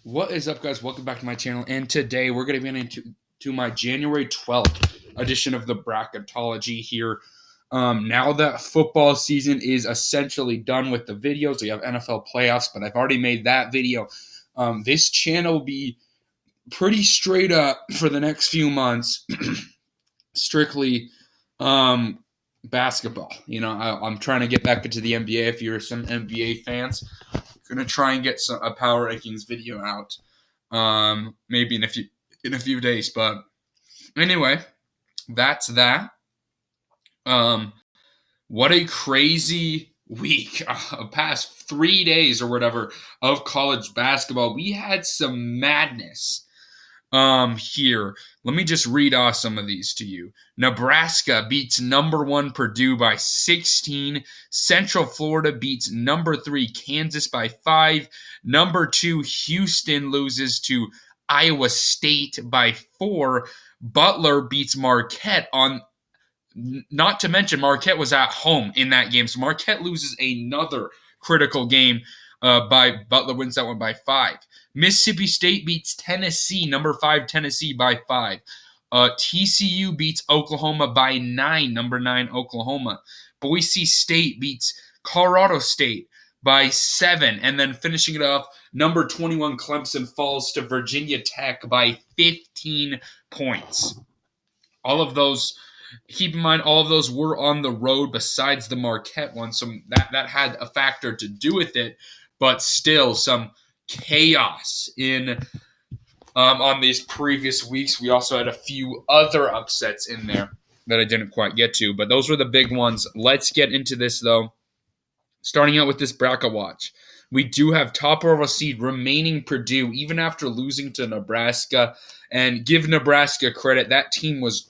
What is up, guys? Welcome back to my channel. And today we're going to be into my January 12th edition of the Bracketology here. Now that football season is essentially done with the videos, we have NFL playoffs, but I've already made that video. This channel will be pretty straight up for the next few months, strictly basketball. I'm trying to get back into the NBA. If you're some NBA fans, going to try and get a power rankings video out. Maybe in a few days, but anyway, that's that. What a crazy week, past 3 days or whatever of college basketball. We had some madness here. Let me just read off some of these to you. Nebraska beats number 1 Purdue by 16. Central Florida beats number 3 Kansas by 5. Number 2 Houston loses to Iowa State by 4. Butler beats Marquette on. Not to mention, Marquette was at home in that game. So Marquette loses another critical game by Butler wins that one by 5. Mississippi State beats Tennessee, number 5 Tennessee by 5. TCU beats Oklahoma by 9, number 9 Oklahoma. Boise State beats Colorado State by 7. And then finishing it off, number 21 Clemson falls to Virginia Tech by 15 points. All of those... Keep in mind, all of those were on the road besides the Marquette one, so that had a factor to do with it, but still some chaos on these previous weeks. We also had a few other upsets in there that I didn't quite get to, but those were the big ones. Let's get into this, though. Starting out with this bracket watch. We do have top overall seed remaining Purdue, even after losing to Nebraska, and give Nebraska credit. That team was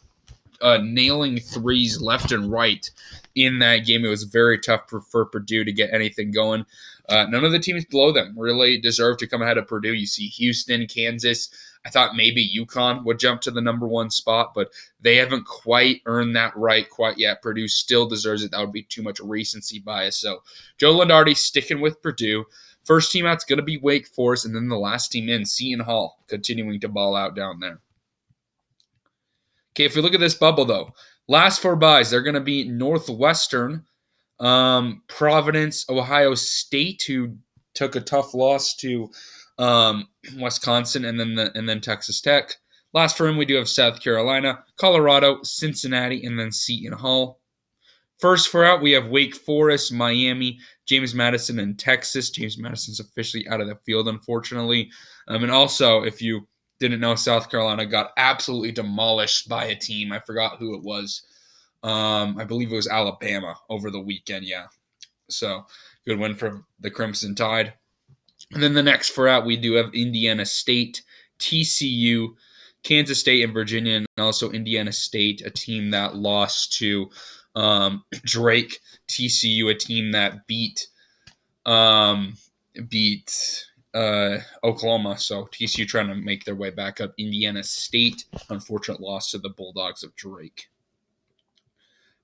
nailing threes left and right in that game. It was very tough for Purdue to get anything going. None of the teams below them really deserve to come ahead of Purdue. You see Houston, Kansas. I thought maybe UConn would jump to the number 1 spot, but they haven't quite earned that right quite yet. Purdue still deserves it. That would be too much recency bias. So Joe Lunardi sticking with Purdue. First team out's going to be Wake Forest, and then the last team in, Seton Hall, continuing to ball out down there. Okay, if we look at this bubble, though, last 4 byes, they're going to be Northwestern, Providence, Ohio State, who took a tough loss to Wisconsin, and then Texas Tech. Last for him, we do have South Carolina, Colorado, Cincinnati, and then Seton Hall. First for out, we have Wake Forest, Miami, James Madison, and Texas. James Madison's officially out of the field, unfortunately. And also, if you didn't know, South Carolina got absolutely demolished by a team. I forgot who it was. I believe it was Alabama over the weekend, yeah. So, good win for the Crimson Tide. And then the next for out, we do have Indiana State, TCU, Kansas State, and Virginia, and also Indiana State, a team that lost to Drake. TCU, a team that beat Oklahoma, so TCU trying to make their way back up. Indiana State, unfortunate loss to the Bulldogs of Drake.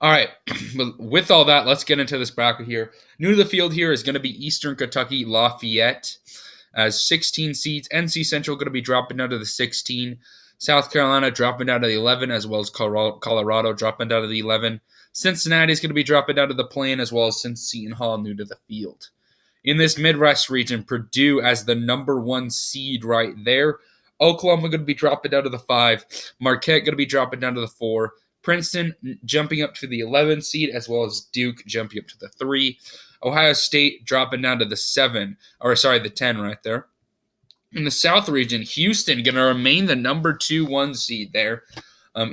All right, but with all that, let's get into this bracket here. New to the field here is going to be Eastern Kentucky Lafayette as 16 seeds. NC Central going to be dropping down to the 16. South Carolina dropping down to the 11, as well as Colorado dropping down to the 11. Cincinnati is going to be dropping down to the play-in, as well as Seton Hall new to the field. In this Midwest region, Purdue as the number 1 seed right there. Oklahoma going to be dropping down to the 5. Marquette going to be dropping down to the 4. Princeton jumping up to the 11 seed, as well as Duke jumping up to the 3. Ohio State dropping down to the 10 right there. In the South region, Houston going to remain the number 1 seed there.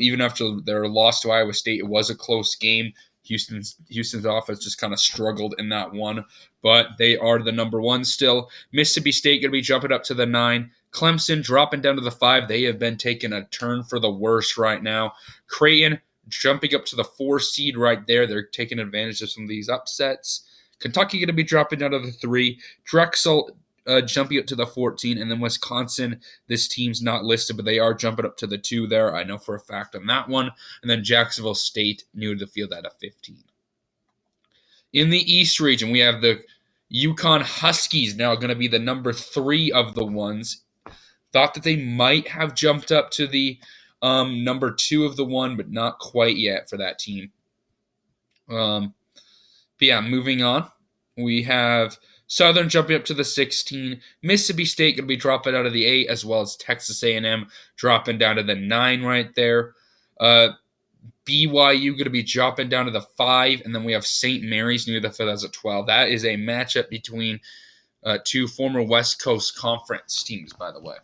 Even after their loss to Iowa State, it was a close game. Houston's offense just kind of struggled in that one, but they are the number 1 still. Mississippi State going to be jumping up to the 9. Clemson dropping down to the 5. They have been taking a turn for the worse right now. Creighton jumping up to the 4 seed right there. They're taking advantage of some of these upsets. Kentucky going to be dropping down to the 3. Drexel jumping up to the 14, and then Wisconsin, this team's not listed, but they are jumping up to the 2 there. I know for a fact on that one. And then Jacksonville State new to the field at a 15. In the East region, we have the UConn Huskies now going to be the number 3 of the ones Thought that they might have jumped up to the number 2 of the 1, but not quite yet for that team. But yeah, moving on. We have Southern jumping up to the 16. Mississippi State going to be dropping out of the 8, as well as Texas A&M dropping down to the 9 right there. BYU going to be dropping down to the 5, and then we have St. Mary's near the 5 as a 12. That is a matchup between two former West Coast Conference teams, by the way.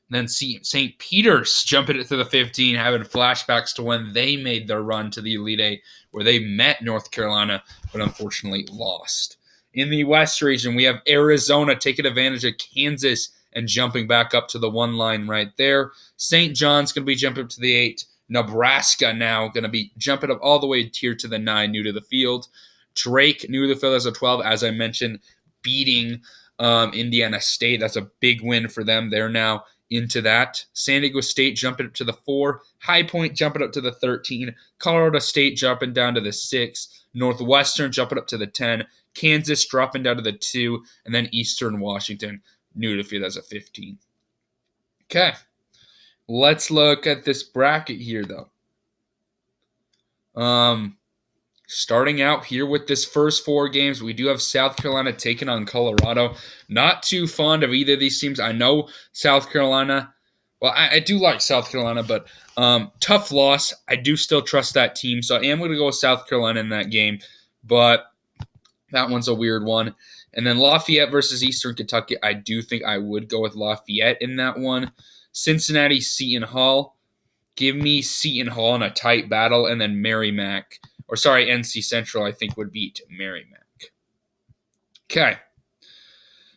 And then St. Peter's jumping it to the 15, having flashbacks to when they made their run to the Elite Eight, where they met North Carolina, but unfortunately lost. In the West region, we have Arizona taking advantage of Kansas and jumping back up to the 1 line right there. St. John's going to be jumping up to the 8. Nebraska now going to be jumping up all the way here to the 9, new to the field. Drake, new to the field as a 12, as I mentioned, beating Indiana State. That's a big win for them. They're now into that. San Diego State jumping up to the 4. High Point jumping up to the 13. Colorado State jumping down to the 6. Northwestern jumping up to the 10. Kansas dropping down to the 2. And then Eastern Washington, new to the field as a 15. Okay. Let's look at this bracket here, though. Starting out here with this first 4 games, we do have South Carolina taking on Colorado. Not too fond of either of these teams. I know South Carolina. Well, I do like South Carolina, but tough loss. I do still trust that team, so I am going to go with South Carolina in that game, but that one's a weird one. And then Lafayette versus Eastern Kentucky, I do think I would go with Lafayette in that one. Cincinnati, Seton Hall. Give me Seton Hall in a tight battle, and then NC Central, I think, would beat Merrimack. Okay.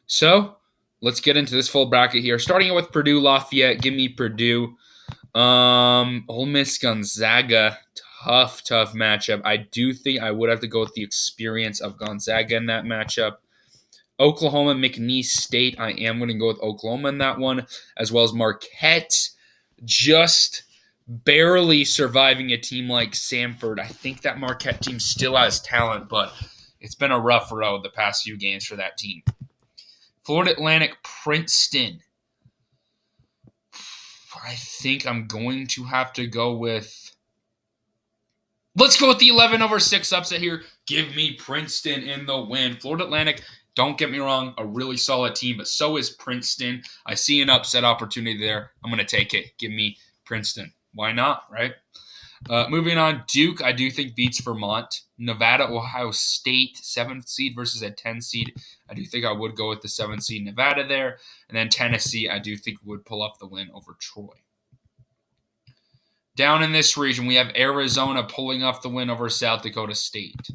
So, let's get into this full bracket here. Starting with Purdue, Lafayette. Give me Purdue. Ole Miss, Gonzaga. Tough matchup. I do think I would have to go with the experience of Gonzaga in that matchup. Oklahoma, McNeese State. I am going to go with Oklahoma in that one, as well as Marquette. Just barely surviving a team like Samford. I think that Marquette team still has talent, but it's been a rough road the past few games for that team. Florida Atlantic, Princeton. I think I'm going to have to go with... Let's go with the 11/6 upset here. Give me Princeton in the win. Florida Atlantic, don't get me wrong, a really solid team, but so is Princeton. I see an upset opportunity there. I'm going to take it. Give me Princeton. Why not, right? Moving on, Duke, I do think beats Vermont. Nevada, Ohio State, 7th seed versus a 10 seed. I do think I would go with the 7th seed Nevada there. And then Tennessee, I do think would pull up the win over Troy. Down in this region, we have Arizona pulling off the win over South Dakota State.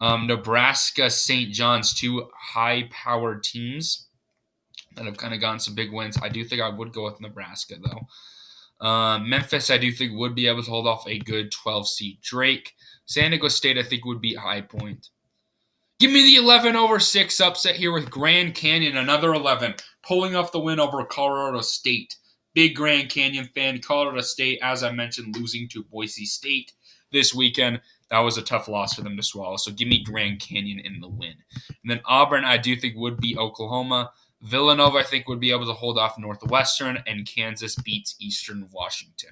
Nebraska, St. John's, 2 high-powered teams that have kind of gotten some big wins. I do think I would go with Nebraska, though. Memphis, I do think, would be able to hold off a good 12-seed Drake. San Diego State, I think, would beat High Point. Give me the 11/6 upset here with Grand Canyon, another 11, pulling off the win over Colorado State. Big Grand Canyon fan. Colorado State, as I mentioned, losing to Boise State this weekend. That was a tough loss for them to swallow. So give me Grand Canyon in the win. And then Auburn, I do think, would beat Oklahoma. Villanova, I think, would be able to hold off Northwestern. And Kansas beats Eastern Washington.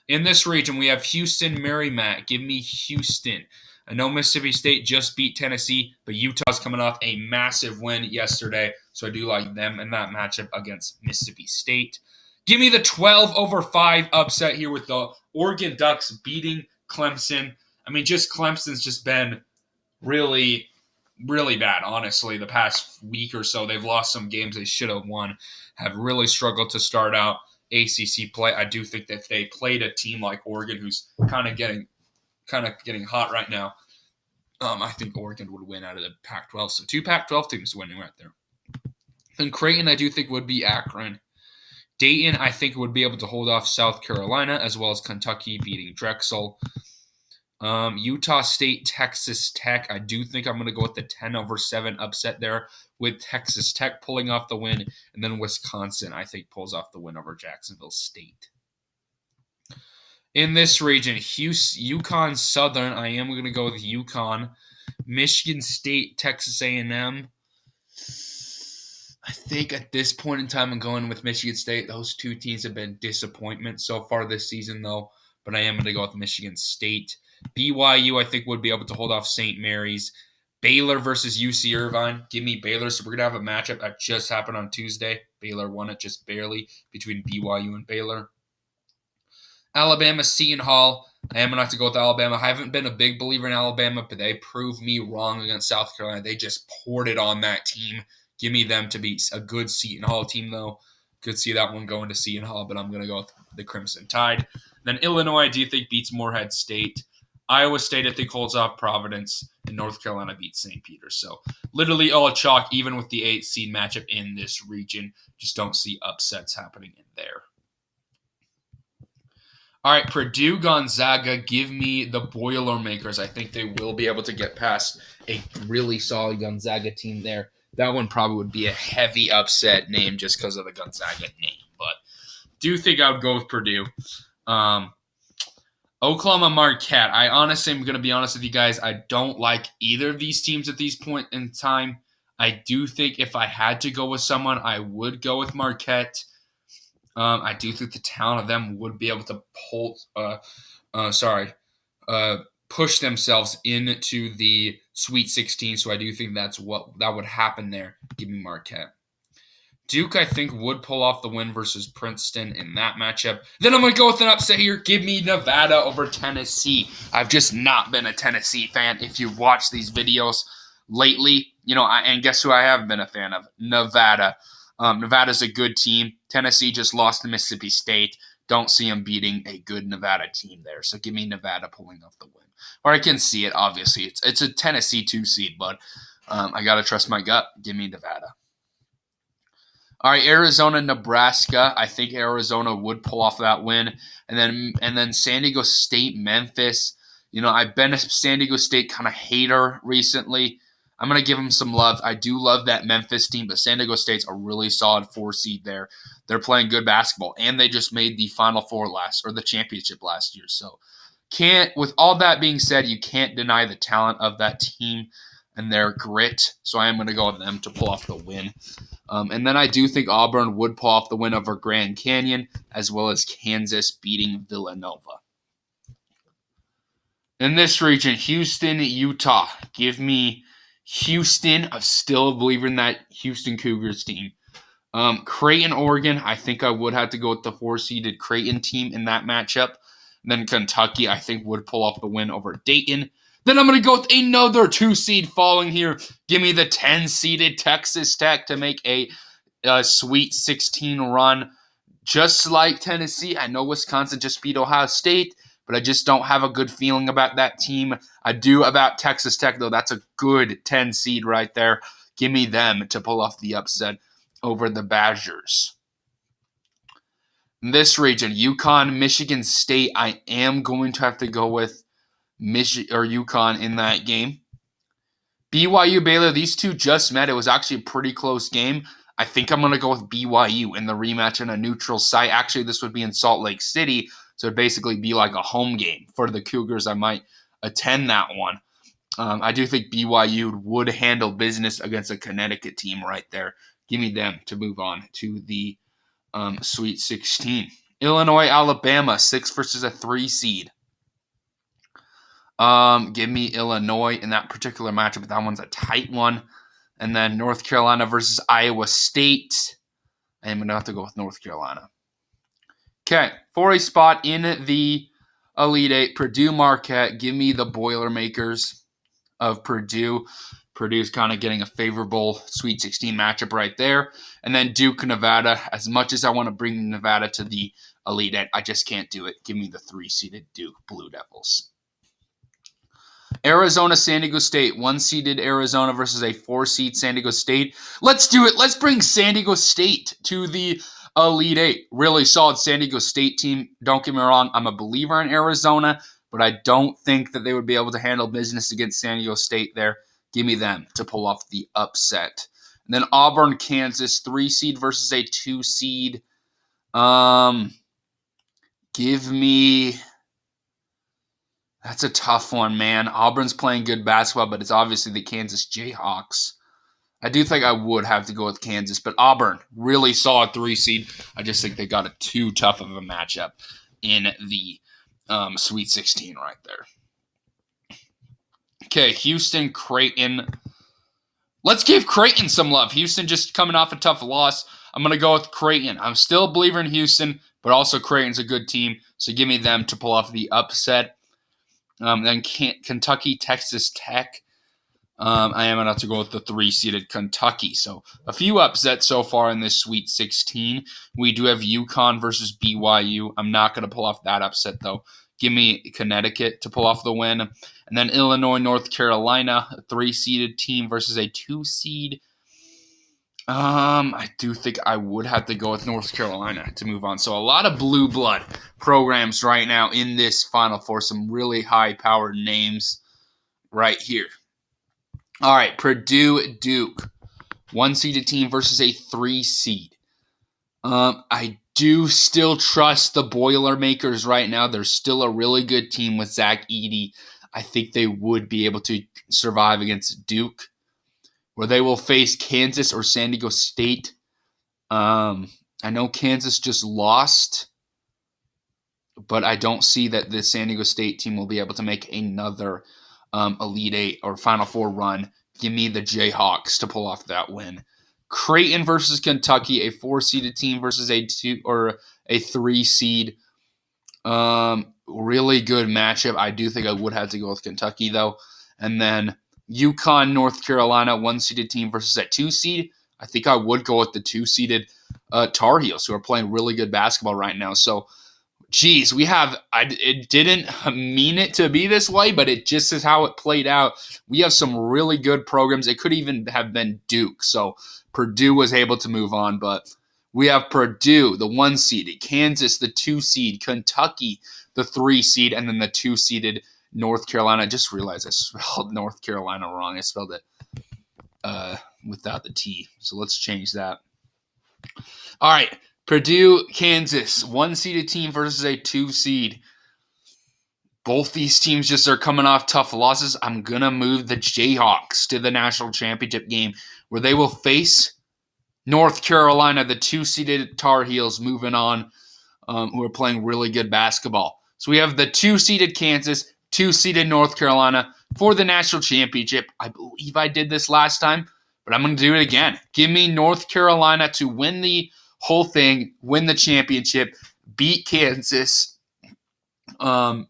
In this region, we have Houston, Merrimack. Give me Houston. I know Mississippi State just beat Tennessee, but Utah's coming off a massive win yesterday, so I do like them in that matchup against Mississippi State. Give me the 12/5 upset here with the Oregon Ducks beating Clemson. I mean, Clemson's just been really, really bad, honestly, the past week or so. They've lost some games they should have won, have really struggled to start out ACC play. I do think that if they played a team like Oregon, who's kind of getting hot right now, I think Oregon would win out of the Pac-12. So 2 Pac-12 teams winning right there. And Creighton, I do think, would be Akron. Dayton, I think, would be able to hold off South Carolina, as well as Kentucky beating Drexel. Utah State, Texas Tech. I do think I'm going to go with the 10/7 upset there, with Texas Tech pulling off the win. And then Wisconsin, I think, pulls off the win over Jacksonville State. In this region, UConn Southern, I am going to go with UConn. Michigan State, Texas A&M. I think at this point in time, I'm going with Michigan State. Those two teams have been disappointments so far this season, though. But I am going to go with Michigan State. BYU, I think, would be able to hold off St. Mary's. Baylor versus UC Irvine. Give me Baylor. So we're going to have a matchup that just happened on Tuesday. Baylor won it just barely between BYU and Baylor. Alabama, Seton Hall. I am going to have to go with Alabama. I haven't been a big believer in Alabama, but they proved me wrong against South Carolina. They just poured it on that team. Give me them to beat a good Seton Hall team, though. Could see that one going to Seton Hall, but I'm going to go with the Crimson Tide. Then Illinois, I do think beats Morehead State. Iowa State, I think, holds off Providence. And North Carolina beats St. Peter's. So literally all chalk, even with the 8th seed matchup in this region. Just don't see upsets happening in there. All right, Purdue, Gonzaga, give me the Boilermakers. I think they will be able to get past a really solid Gonzaga team there. That one probably would be a heavy upset name just because of the Gonzaga name. But do think I would go with Purdue. Oklahoma, Marquette. I honestly am going to be honest with you guys. I don't like either of these teams at this point in time. I do think if I had to go with someone, I would go with Marquette. I do think the talent of them would be able to push themselves into the Sweet 16. So I do think that would happen there. Give me Marquette. Duke, I think, would pull off the win versus Princeton in that matchup. Then I'm going to go with an upset here. Give me Nevada over Tennessee. I've just not been a Tennessee fan. If you've watched these videos lately, and guess who I have been a fan of? Nevada. Nevada's a good team. Tennessee just lost to Mississippi State. Don't see them beating a good Nevada team there. So give me Nevada pulling off the win. Or I can see it, obviously. It's a Tennessee 2 seed, but I got to trust my gut. Give me Nevada. All right, Arizona, Nebraska. I think Arizona would pull off that win. And then San Diego State, Memphis. I've been a San Diego State kind of hater recently. I'm going to give them some love. I do love that Memphis team, but San Diego State's a really solid 4 seed there. They're playing good basketball, and they just made the Final Four the championship last year. So with all that being said, you can't deny the talent of that team and their grit. So I am going to go with them to pull off the win. And then I do think Auburn would pull off the win over Grand Canyon, as well as Kansas beating Villanova. In this region, Houston, Utah. Give me Houston. I'm still a believer in that Houston Cougars team. Creighton, Oregon. I think I would have to go with the 4-seeded Creighton team in that matchup. And then Kentucky, I think, would pull off the win over Dayton. Then I'm going to go with another 2-seed falling here. Give me the 10-seeded Texas Tech to make a Sweet 16 run. Just like Tennessee, I know Wisconsin just beat Ohio State, but I just don't have a good feeling about that team. I do about Texas Tech, though. That's a good 10 seed right there. Give me them to pull off the upset over the Badgers. In this region, UConn, Michigan State, I am going to have to go with UConn in that game. BYU, Baylor, these two just met. It was actually a pretty close game. I think I'm going to go with BYU in the rematch in a neutral site. Actually, this would be in Salt Lake City, so it'd basically be like a home game for the Cougars. I might attend that one. I do think BYU would handle business against a Connecticut team right there. Give me them to move on to the Sweet 16. Illinois, Alabama, 6 versus a 3 seed. Give me Illinois in that particular matchup, but that one's a tight one. And then North Carolina versus Iowa State. I am going to have to go with North Carolina. Okay, for a spot in the Elite Eight, Purdue, Marquette. Give me the Boilermakers of Purdue. Purdue's kind of getting a favorable Sweet 16 matchup right there. And then Duke, Nevada. As much as I want to bring Nevada to the Elite Eight, I just can't do it. Give me the 3-seeded Duke Blue Devils. Arizona, San Diego State. 1-seeded Arizona versus a 4-seed San Diego State. Let's do it. Let's bring San Diego State to the Elite Eight. Really solid San Diego State team. Don't get me wrong. I'm a believer in Arizona, but I don't think that they would be able to handle business against San Diego State there. Give me them to pull off the upset. And then Auburn, Kansas. 3-seed versus a 2-seed. Give me... That's a tough one, man. Auburn's playing good basketball, but it's obviously the Kansas Jayhawks. I do think I would have to go with Kansas, but Auburn, really solid 3 seed. I just think they got it too tough of a matchup in the Sweet 16 right there. Okay, Houston, Creighton. Let's give Creighton some love. Houston just coming off a tough loss. I'm going to go with Creighton. I'm still a believer in Houston, but also Creighton's a good team, so give me them to pull off the upset. Then Kentucky, Texas Tech. I am going to have to go with the 3-seeded Kentucky. So a few upsets so far in this Sweet 16. We do have UConn versus BYU. I'm not going to pull off that upset, though. Give me Connecticut to pull off the win. And then Illinois, North Carolina, a 3-seeded team versus a 2-seed. I do think I would have to go with North Carolina to move on. So a lot of blue blood programs right now in this Final Four. Some really high-powered names right here. All right, Purdue, Duke. 1-seeded team versus a 3-seed. I do still trust the Boilermakers right now. They're still a really good team with Zach Edey. I think they would be able to survive against Duke, where they will face Kansas or San Diego State. I know Kansas just lost, but I don't see that the San Diego State team will be able to make another Elite Eight or Final Four run. Give me the Jayhawks to pull off that win. Creighton versus Kentucky, a 4-seeded team versus a 2 or a 3-seed. Really good matchup. I do think I would have to go with Kentucky though. And then UConn, North Carolina, 1-seeded team versus a 2-seed. I think I would go with the 2-seeded Tar Heels, who are playing really good basketball right now. So, geez, it didn't mean it to be this way, but it just is how it played out. We have some really good programs. It could even have been Duke. So Purdue was able to move on, but we have Purdue, the 1-seeded, Kansas, the 2-seed, Kentucky, the 3-seed, and then the 2-seeded North Carolina. I just realized I spelled North Carolina wrong. I spelled it without the T. So let's change that. All right. Purdue, Kansas, 1-seeded team versus a 2-seed. Both these teams just are coming off tough losses. I'm going to move the Jayhawks to the national championship game where they will face North Carolina, the 2-seeded Tar Heels, moving on, who are playing really good basketball. So we have the 2-seeded Kansas, 2-seeded North Carolina for the national championship. I believe I did this last time, but I'm going to do it again. Give me North Carolina to win the whole thing, win the championship, beat Kansas in a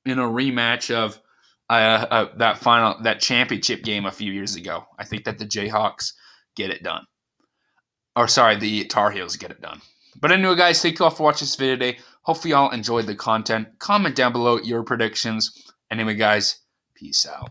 rematch of that championship game a few years ago. I think that the Jayhawks get it done. Or sorry, the Tar Heels get it done. But anyway, guys, thank you all for watching this video today. Hopefully y'all enjoyed the content. Comment down below your predictions. Anyway, guys, peace out.